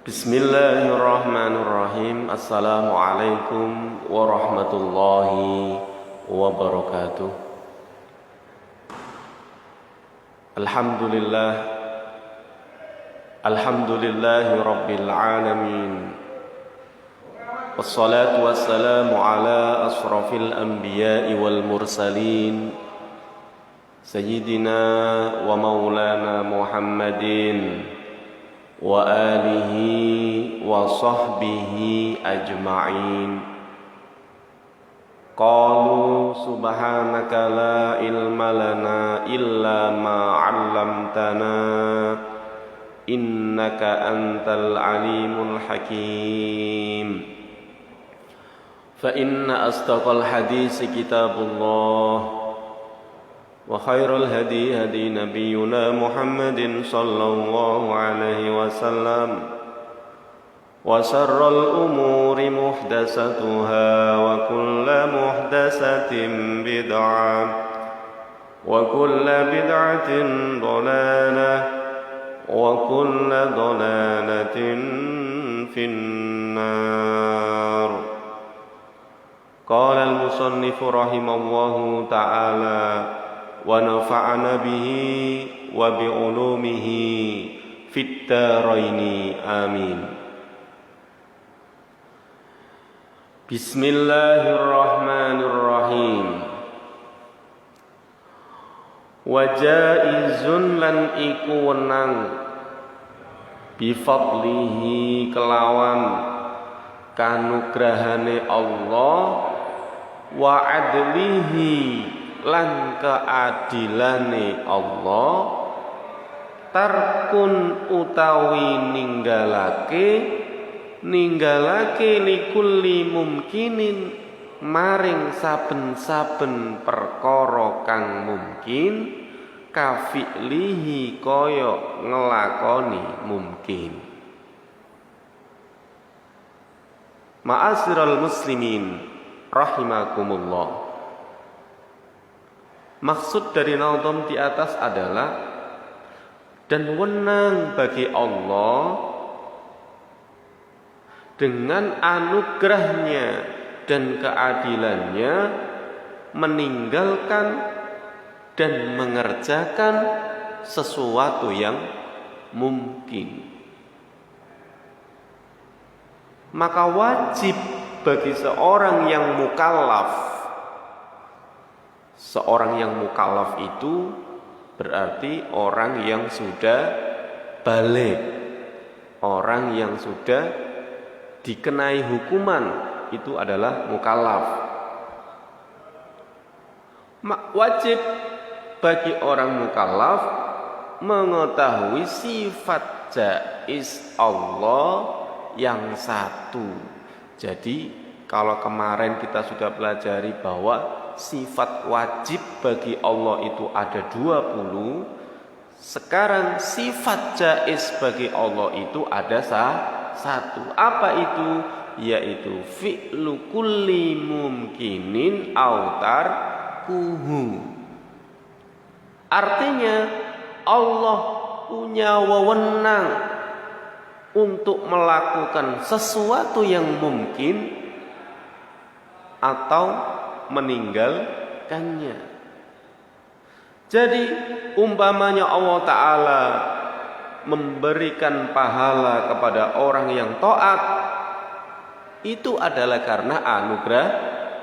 Bismillahirrahmanirrahim. Assalamualaikum warahmatullahi wabarakatuh. Alhamdulillah. Alhamdulillahi rabbil alamin. Wassalatu wassalamu ala asrafil anbiya'i wal mursalin, Sayyidina wa maulana Muhammadin wa alihi wa sahbihi ajma'in. Qalu subhanaka la ilma lana illa ma 'allamtana innaka antal alimul hakim. Fa inna asdaqal hadisi kitabullah wa khairal hadi hadi nabiyyuna Muhammadin sallallahu alaihi wasallam wa syarrul umuri muhdatsatuha wa kullu muhdatsatin bid'ah wa kullu bid'atin dhalalah wa kullu dhalalatin finnar. Qala al-musannif rahimallahu ta'ala wa nafa'ana bihi wa bi'ulumihi fid dharaini amin. Bismillahirrahmanirrahim. Wa jaizun lan iku wenang bifadlihi kelawan kanugrahane Allah wa adlihi lan keadilane Allah tarkun utawi ninggalake likulli mumkinin maring saben-saben perkara kang mungkin kafi'lihi kaya ngelakoni mungkin. Ma'asyiral muslimin rahimakumullah. Maksud dari nazam di atas adalah dan wenang bagi Allah dengan anugerahnya dan keadilannya meninggalkan dan mengerjakan sesuatu yang mungkin. Maka wajib bagi seorang yang mukallaf. Seorang yang mukallaf itu berarti orang yang sudah baligh, orang yang sudah dikenai hukuman, itu adalah mukallaf. Wajib bagi orang mukallaf mengetahui sifat jaiz Allah yang satu. Jadi kalau kemarin kita sudah pelajari bahwa sifat wajib bagi Allah itu ada 20, sekarang sifat jaiz bagi Allah itu ada satu. Apa itu? Yaitu fi'lu kulli mumkinin autar kuhu. Artinya Allah punya wewenang untuk melakukan sesuatu yang mungkin atau meninggalkannya. Jadi umpamanya Allah Ta'ala memberikan pahala kepada orang yang taat, itu adalah karena anugerah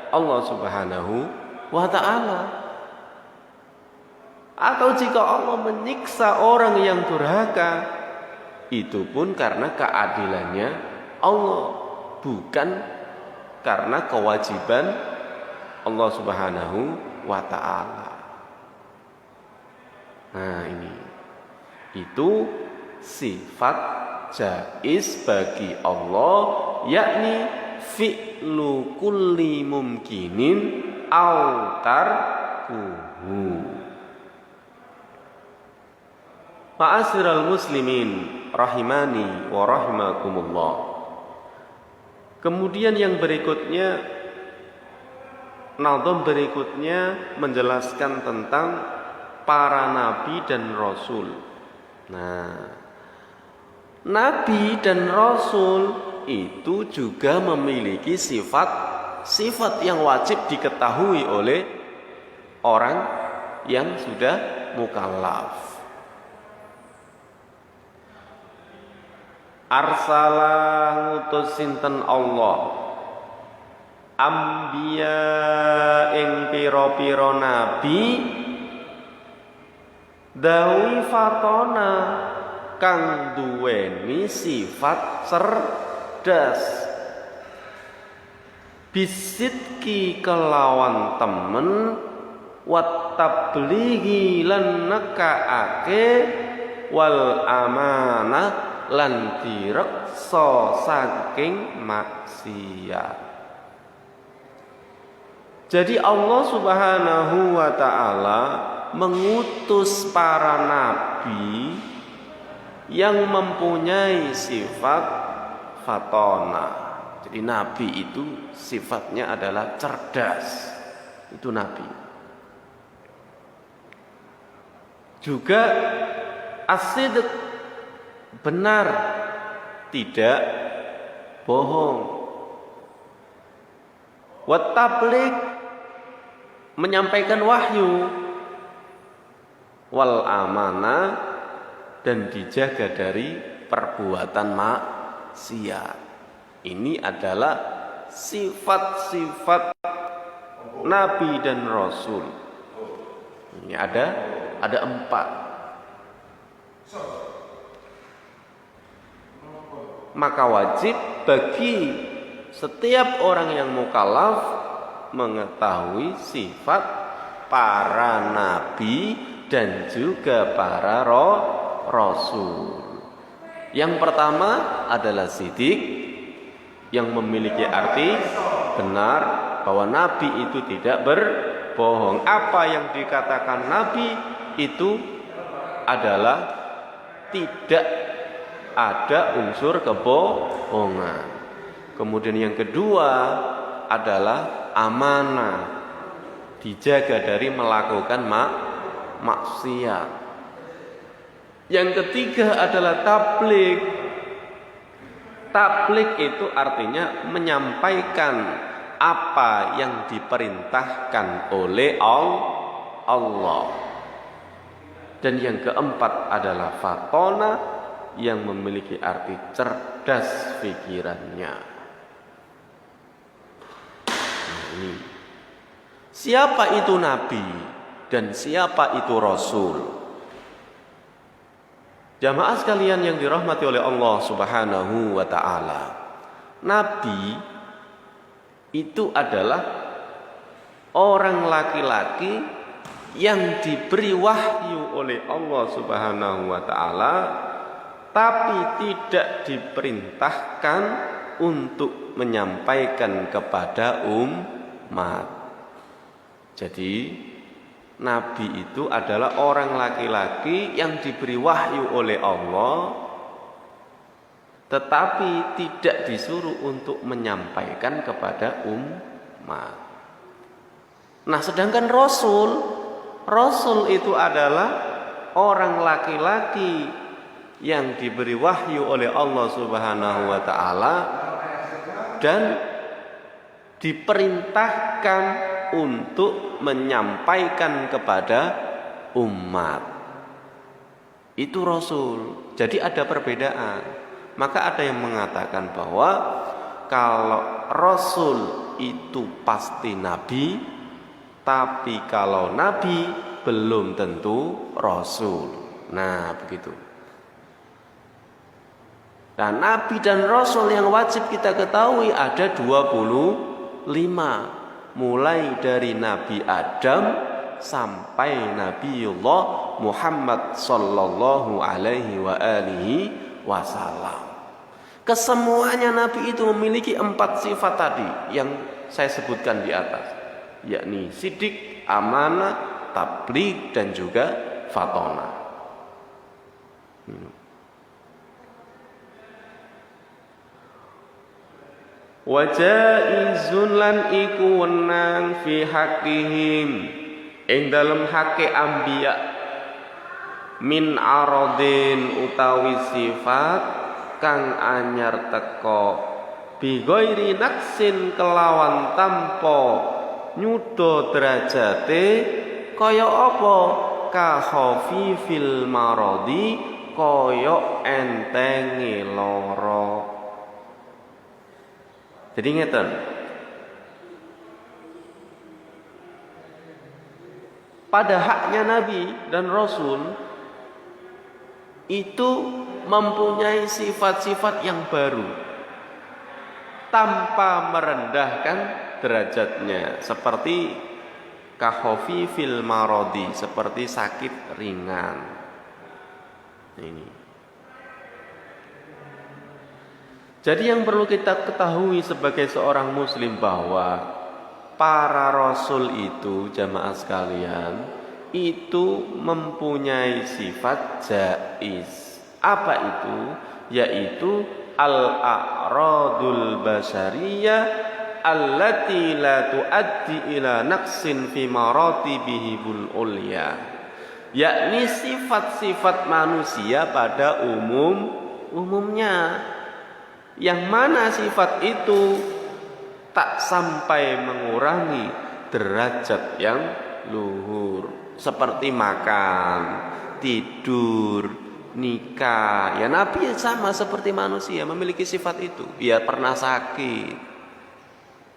Allah Subhanahu wa Ta'ala. Atau jika Allah menyiksa orang yang durhaka, itu pun karena keadilannya Allah, bukan karena kewajiban Allah Subhanahu wa Ta'ala. Nah ini, itu sifat jaiz bagi Allah, yakni fi'lu kulli mumkinin autar kuhu. Ma'asyiral muslimin rahimani wa rahimakumullah. Kemudian yang berikutnya, nazam berikutnya menjelaskan tentang para nabi dan rasul. Nah, Nabi dan Rasul itu juga memiliki sifat yang wajib diketahui oleh orang yang sudah mukallaf. Arsalah ngutus sinten Allah ambiya ing pira-pira nabi dawi fatona kang duweni sifat cerdas bisidki kelawan temen wat tablighi lan nekaake wal amanah lan direksa saking maksiat. Jadi Allah Subhanahu wa taala mengutus para nabi yang mempunyai sifat fatona. Jadi nabi itu sifatnya adalah cerdas. Itu nabi. Juga as-sidq, benar, tidak bohong. Wat tabligh, menyampaikan wahyu. Wal amanah, dan dijaga dari perbuatan maksiat. Ini adalah sifat-sifat Nabi dan Rasul. Ini ada 4. Maka wajib bagi setiap orang yang mukallaf mengetahui sifat para nabi dan juga para rasul. Yang pertama adalah sidik, yang memiliki arti benar, bahwa nabi itu tidak berbohong. Apa yang dikatakan nabi itu adalah tidak ada unsur kebohongan. Kemudian yang kedua adalah amanah, dijaga dari melakukan maksiat. Yang ketiga adalah tabligh. Tabligh itu artinya menyampaikan apa yang diperintahkan oleh Allah. Dan yang keempat adalah fatona, yang memiliki arti cerdas pikirannya. Ini. Siapa itu nabi dan siapa itu rasul? Jamaah sekalian yang dirahmati oleh Allah Subhanahu wa taala. Nabi itu adalah orang laki-laki yang diberi wahyu oleh Allah Subhanahu wa taala, tapi tidak diperintahkan untuk menyampaikan kepada umat. Jadi nabi itu adalah orang laki-laki yang diberi wahyu oleh Allah, tetapi tidak disuruh untuk menyampaikan kepada umat. Nah, sedangkan Rasul itu adalah orang laki-laki yang diberi wahyu oleh Allah Subhanahu wa taala dan diperintahkan untuk menyampaikan kepada umat. Itu rasul. Jadi ada perbedaan. Maka ada yang mengatakan bahwa kalau rasul itu pasti nabi, tapi kalau nabi belum tentu rasul. Nah, begitu. Nah, nabi dan rasul yang wajib kita ketahui ada 25, mulai dari Nabi Adam sampai Nabiullah Muhammad sallallahu alaihi wa alihi wasallam. Kesemuanya nabi itu memiliki 4 sifat tadi yang saya sebutkan di atas, yakni sidik, amanah, tabligh, dan juga fatona. Wajaizun lan iku wenang fi haqqihim ing dalem hake ambiya min aradin utawi sifat kang anyar teko bighairi naksin kelawan tanpa nyuda derajate kaya apa ka khafifil maradi kaya entenge lara. Jadi ngeten, pada haknya Nabi dan Rasul itu mempunyai sifat-sifat yang baru tanpa merendahkan derajatnya, seperti kahofifil marodi, seperti sakit ringan. Ini. Jadi yang perlu kita ketahui sebagai seorang muslim bahwa para rasul itu, jamaah sekalian, itu mempunyai sifat jaiz. Apa itu? Yaitu al-a'radul basyariyah allati la tuaddi ila naqsin fi maratibihil ulya. Yakni sifat-sifat manusia pada umumnya, yang mana sifat itu tak sampai mengurangi derajat yang luhur, seperti makan, tidur, nikah. Ya Nabi sama seperti manusia, memiliki sifat itu. Dia pernah sakit.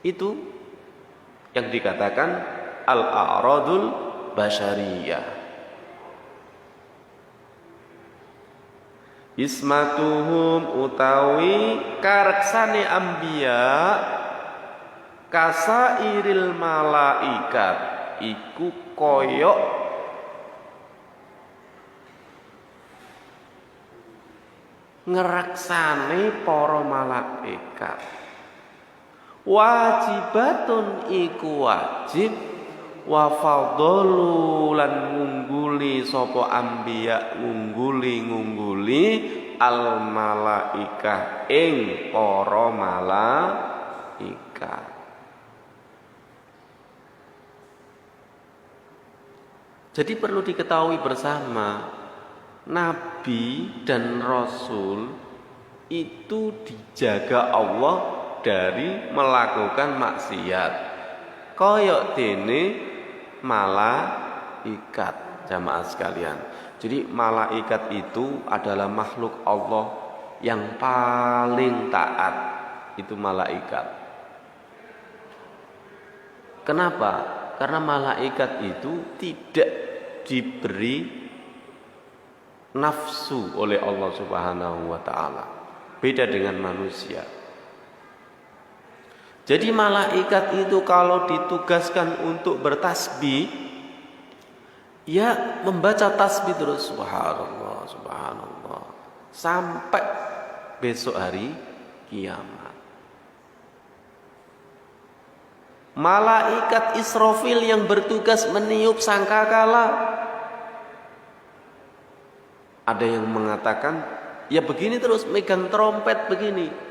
Itu yang dikatakan al-a'radul basyariyah. Ismatuhum utawi karaksane ambiya kasairil malaikat iku koyok ngeraksane para malaikat. Wajibatun iku wajib, wa fadhalu lan ngungguli sapa ambiya ngungguli al malaikah ing para malaikat. Jadi perlu diketahui bersama, Nabi dan Rasul itu dijaga Allah dari melakukan maksiat koyok dene malaikat, jamaah sekalian. Jadi malaikat itu adalah makhluk Allah yang paling taat, itu malaikat. Kenapa? Karena malaikat itu tidak diberi nafsu oleh Allah Subhanahu wa taala. Beda dengan manusia. Jadi malaikat itu kalau ditugaskan untuk bertasbih, ya membaca tasbih terus, subhanallah, subhanallah, sampai besok hari kiamat. Malaikat Israfil yang bertugas meniup sangkakala, ada yang mengatakan ya begini terus, megang trompet begini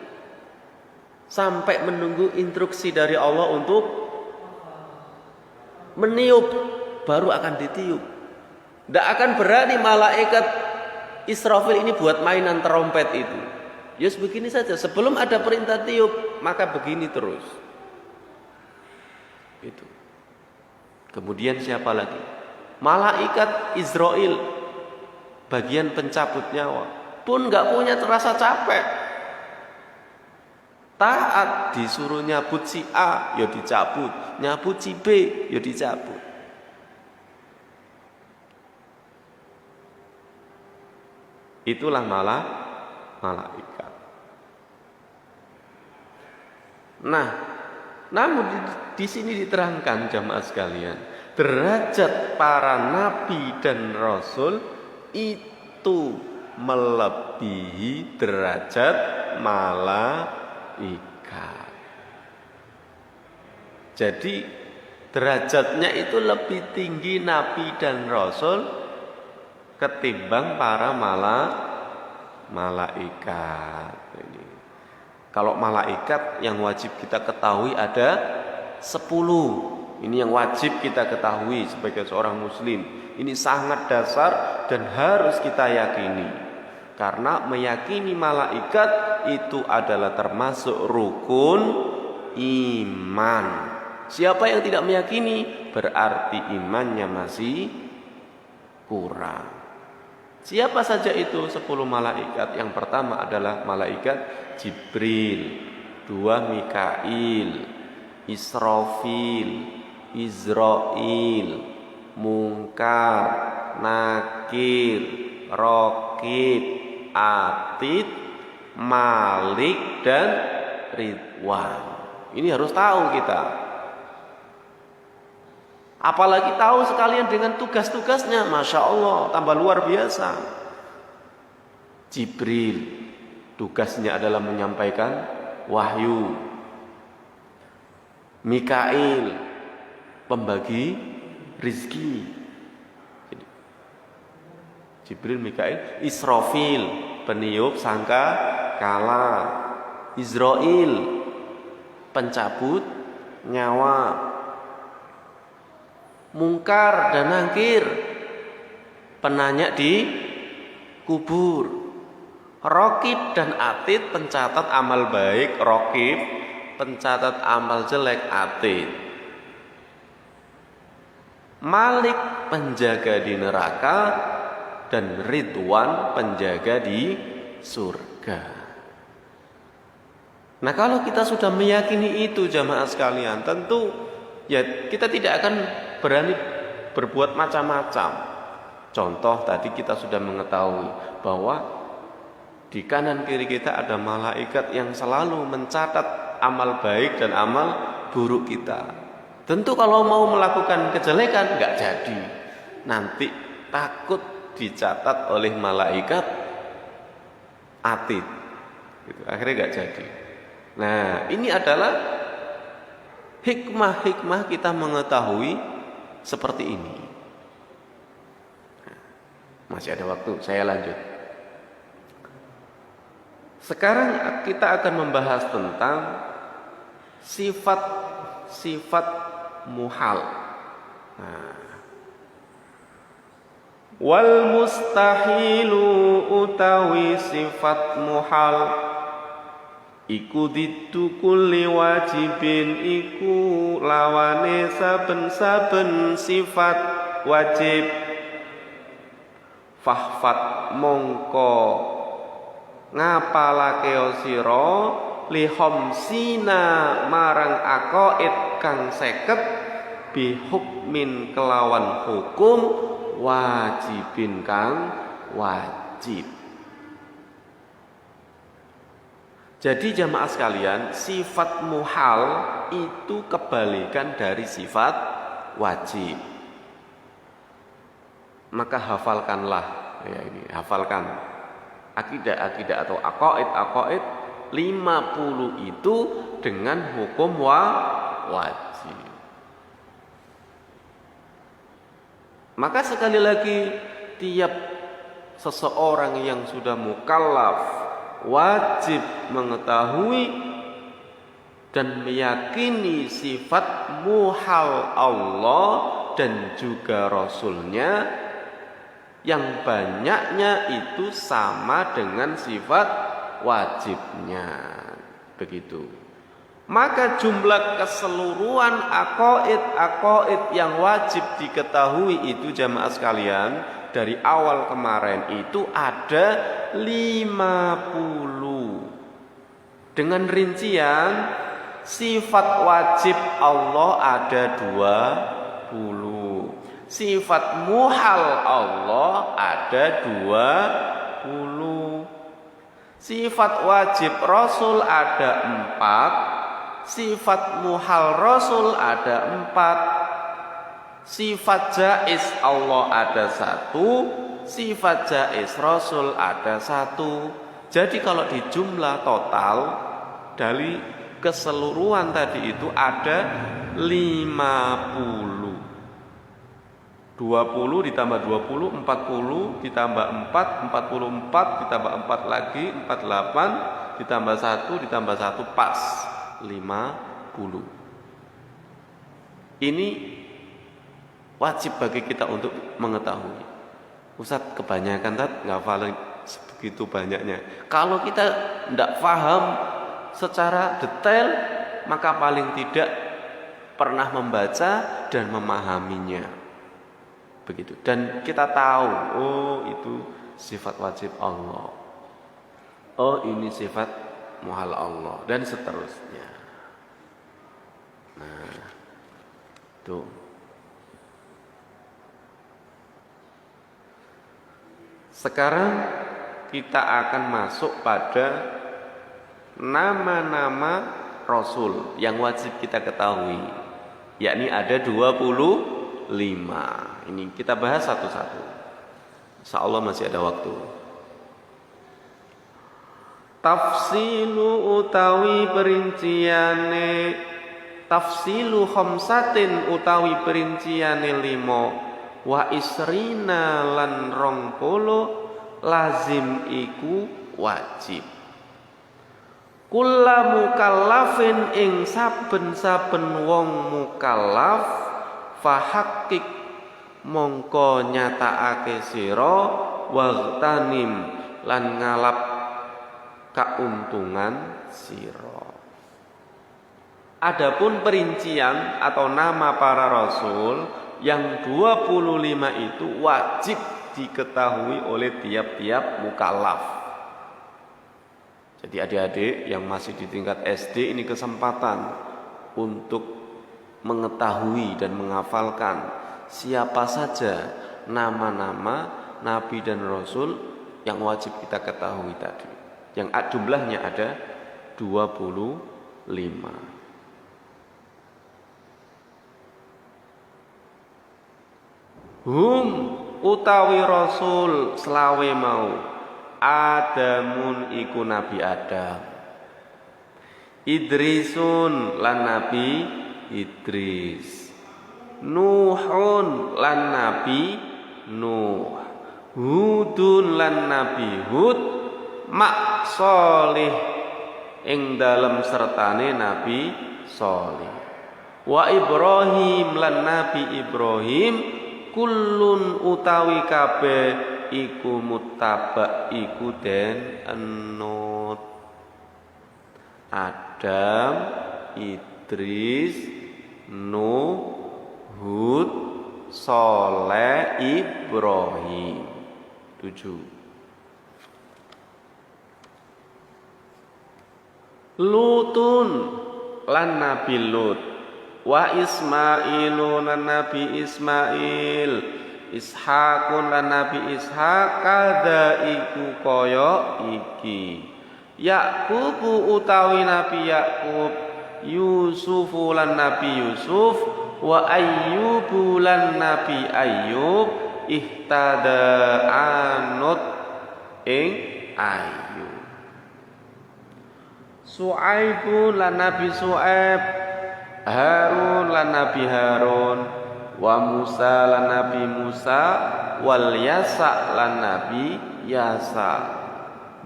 sampai menunggu instruksi dari Allah untuk meniup, baru akan ditiup. Tidak akan berani malaikat Israfil ini buat mainan trompet itu. Ya begini saja, sebelum ada perintah tiup maka begini terus. Itu. Kemudian siapa lagi? Malaikat Israel, bagian pencabut nyawa, pun nggak punya rasa capek. Taat, disuruh nyabut si A, ya dicabut, nyabut si B, ya dicabut. Itulah malaikat. Nah, namun di sini diterangkan jamaah sekalian, derajat para nabi dan rasul itu melebihi derajat malaikat. Jadi derajatnya itu lebih tinggi nabi dan rasul ketimbang para malaikat. Kalau malaikat yang wajib kita ketahui ada 10. Ini yang wajib kita ketahui sebagai seorang muslim. Ini sangat dasar dan harus kita yakini. Karena meyakini malaikat itu adalah termasuk rukun iman. Siapa yang tidak meyakini berarti imannya masih kurang. Siapa saja itu 10 malaikat? Yang pertama adalah malaikat Jibril, 2 Mikail, Israfil, Izrail, Munkar, Nakir, Raqib, Atid, Malik, dan Ridwan. Ini harus tahu kita. Apalagi tahu sekalian dengan tugas-tugasnya, Masya Allah, tambah luar biasa. Jibril, tugasnya adalah menyampaikan wahyu. Mikail, pembagi rizki. Jibril, Mikail. Israfil, peniup sangka kala. Izrail, pencabut nyawa. Munkar dan Nakir, penanya di kubur. Raqib dan Atid, pencatat amal baik. Raqib, pencatat amal jelek. Atid. Malik, penjaga di neraka. Dan Ridwan, penjaga di surga. Nah, kalau kita sudah meyakini itu jamaah sekalian, tentu ya kita tidak akan berani berbuat macam-macam. Contoh tadi kita sudah mengetahui bahwa di kanan kiri kita ada malaikat yang selalu mencatat amal baik dan amal buruk kita. Tentu kalau mau melakukan kejelekan nggak jadi. Nanti takut dicatat oleh malaikat Atid. Gitu. Akhirnya nggak jadi. Nah, ini adalah hikmah-hikmah kita mengetahui seperti ini. Masih ada waktu, saya lanjut. Sekarang kita akan membahas tentang sifat-sifat muhal. Wal mustahilu utawi sifat muhal iku ditu kulli wajibin, iku lawane saben-saben sifat wajib. Fahfat mongko ngapalake sira li khamsina marang aqaid kang 50 bi hukmin kelawan hukum wajibin kang wajib. Jadi jamaah sekalian, sifat muhal itu kebalikan dari sifat wajib. Maka hafalkanlah, ya ini hafalkan akidah-akidah atau aqaid 50 itu dengan hukum wajib. Maka sekali lagi, tiap seseorang yang sudah mukallaf wajib mengetahui dan meyakini sifat muhal Allah dan juga Rasulnya, yang banyaknya itu sama dengan sifat wajibnya. Begitu. Maka jumlah keseluruhan aqaid yang wajib diketahui itu jamaah sekalian, dari awal kemarin itu ada 50. Dengan rincian sifat wajib Allah ada 20. Sifat muhal Allah ada 20. Sifat wajib Rasul ada 4. Sifat muhal Rasul ada 4. Sifat jaiz Allah ada 1, sifat jaiz Rasul ada 1. Jadi kalau di jumlah total dari keseluruhan tadi itu ada 50. 20 ditambah 20, 40 ditambah 4, 44 ditambah 4 lagi, 48 ditambah 1 ditambah 1 pas 50. Ini wajib bagi kita untuk mengetahui. Ustaz, kebanyakan ngafalin sebegitu banyaknya. Kalau kita tidak paham secara detail, maka paling tidak pernah membaca dan memahaminya. Begitu. Dan kita tahu, oh itu sifat wajib Allah. Oh ini sifat muhal Allah dan seterusnya. Nah, tuh. Sekarang kita akan masuk pada nama-nama Rasul yang wajib kita ketahui, yakni ada 25. Ini kita bahas satu-satu. Insya Allah masih ada waktu. Tafsilu utawi perinciane, tafsilu khamsatin utawi perinciane 5, wa isrina lan 20 lazim iku wajib. Kulla mukallafin ing saben-saben wong mukallaf fahaqqik mongko nyatakake sira wagtanim lan ngalap kauntungan sira. Adapun perincian atau nama para rasul yang 25 itu wajib diketahui oleh tiap-tiap mukallaf. Jadi adik-adik yang masih di tingkat SD ini kesempatan untuk mengetahui dan menghafalkan siapa saja nama-nama nabi dan rasul yang wajib kita ketahui tadi. Yang jumlahnya ada 25. Hum utawi rasul selawe mau Adamun iku nabi Adam, Idrisun lan nabi Idris, Nuhun lan nabi Nuh, Hudun lan nabi Hud, mak Solih ing dalem sertane nabi Solih, wa Ibrahim lan nabi Ibrahim, kullun utawi kabeh iku muttaba iku den enut. Adam, Idris, Nuh, Hud, Soleh, Ibrahim. 7. Lutun lan nabi Lut, wa Ismailu lan nabi Ismail, Ishakun lan nabi Ishak, kada iku kaya iki, Yakubu utawi nabi Yakub, Yusufu lan nabi Yusuf, wa Ayyubu lan nabi Ayyub, ihtada anut ing Ayyub. Su'aibu lan nabi Su'aib, Harun lan nabi Harun, wa Musa lan nabi Musa, wal Yasa lan nabi Yasa,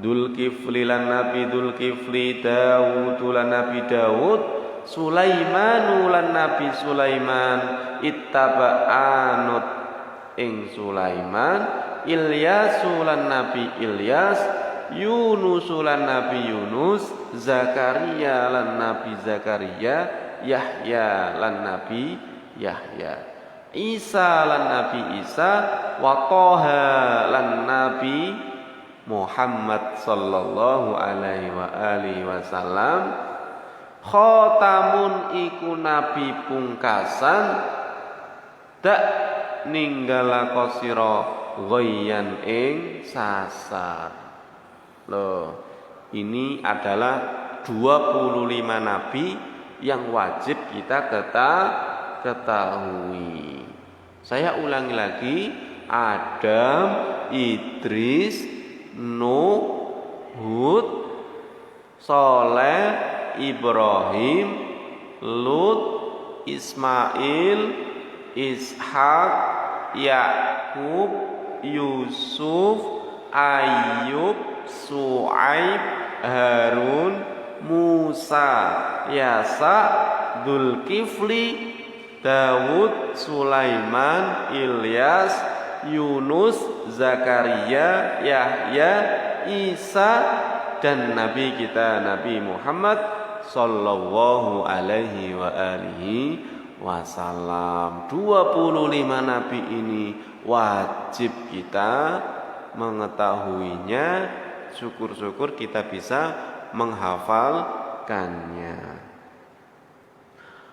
Dzulkifli lan nabi Dzulkifli, Daud lan nabi Daud, Sulaiman lan nabi Sulaiman, ittaba anut ing Sulaiman, Ilyas lan nabi Ilyas, Yunus lan nabi Yunus, Zakaria lan nabi Zakaria, Yahya lan nabi Yahya, Isa lan nabi Isa, wa Toha lan nabi Muhammad sallallahu alaihi wa alihi wasallam, khatamun iku nabi pungkasan, dak ninggalaka sira ghayyan ing sasar. Loh, ini adalah 25 nabi yang wajib kita ketahui. Saya ulangi lagi, Adam, Idris, Nuh, Hud, Soleh, Ibrahim, Lut, Ismail, Ishak, Yakub, Yusuf, Ayyub, Su'aib, Harun, Musa, Yasa, Dzulkifli, Daud, Sulaiman, Ilyas, Yunus, Zakaria, Yahya, Isa, dan Nabi kita Nabi Muhammad sallallahu alaihi wa alihi wasallam. 25 nabi ini wajib kita mengetahuinya. Syukur-syukur kita bisa menghafalkannya.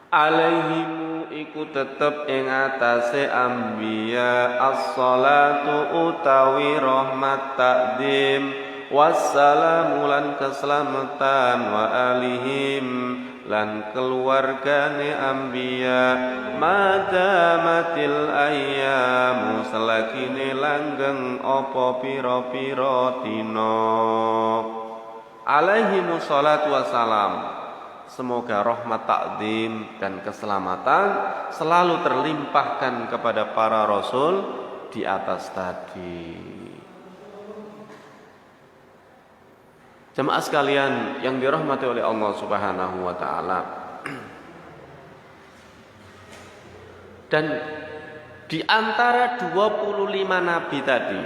Alaihimu iku tetep ing atase anbiya as-salatu utawi rahmat takdim wassalamu lan keselamatan wa alihim lan keluargane anbiya madamatil ayyamu selagine langgeng apa pira-pira dina. Alaihimu salatu wassalam, semoga rahmat takdim dan keselamatan selalu terlimpahkan kepada para rasul di atas tadi. Jemaah sekalian yang dirahmati oleh Allah Subhanahu wa taala. Dan di antara 25 nabi tadi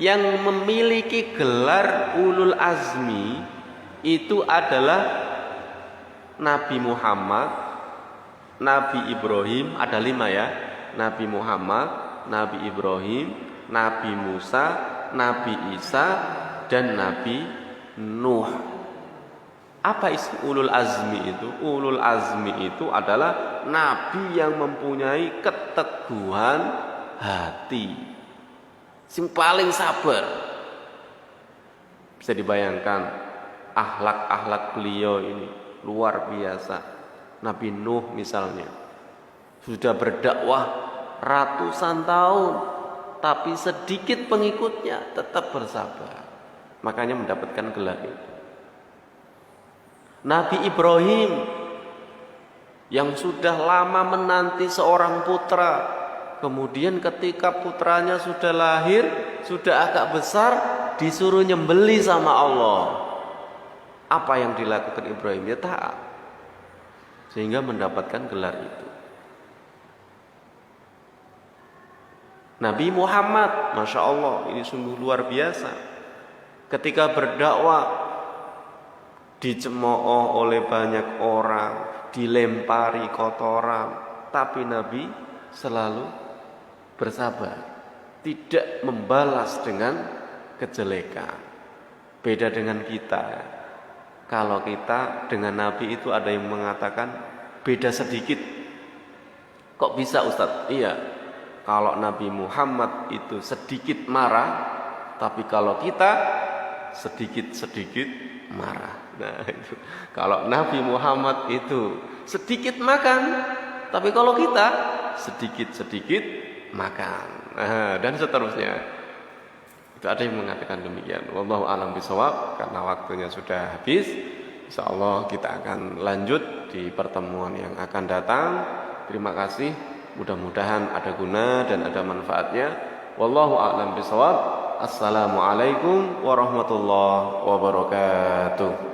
yang memiliki gelar ulul azmi itu adalah Nabi Muhammad, Nabi Ibrahim, ada 5 ya. Nabi Muhammad, Nabi Ibrahim, Nabi Musa, Nabi Isa, dan Nabi Nuh. Apa isi ulul azmi itu? Ulul azmi itu adalah nabi yang mempunyai keteguhan hati, yang paling sabar. Bisa dibayangkan akhlak-akhlak beliau ini luar biasa. Nabi Nuh misalnya sudah berdakwah ratusan tahun, tapi sedikit pengikutnya tetap bersabar, makanya mendapatkan gelar itu. Nabi Ibrahim yang sudah lama menanti seorang putra, kemudian ketika putranya sudah lahir, sudah agak besar, disuruh nyembeli sama Allah. Apa yang dilakukan Ibrahim? Ya taat, sehingga mendapatkan gelar itu. Nabi Muhammad, Masya Allah, ini sungguh luar biasa. Ketika berdakwah, dicemooh oleh banyak orang, dilempari kotoran, tapi Nabi selalu bersabar, tidak membalas dengan kejelekan. Beda dengan kita. Kalau kita dengan Nabi itu ada yang mengatakan beda sedikit. Kok bisa Ustadz? Iya, kalau Nabi Muhammad itu sedikit marah, tapi kalau kita sedikit-sedikit marah. Nah itu, kalau Nabi Muhammad itu sedikit makan, tapi kalau kita sedikit-sedikit makan. Nah, dan seterusnya. Itu ada yang mengatakan demikian. Wallahu a'lam bishawab. Karena waktunya sudah habis, insyaallah kita akan lanjut di pertemuan yang akan datang. Terima kasih. Mudah-mudahan ada guna dan ada manfaatnya. Wallahu a'lam bishawab. Assalamualaikum warahmatullahi wabarakatuh.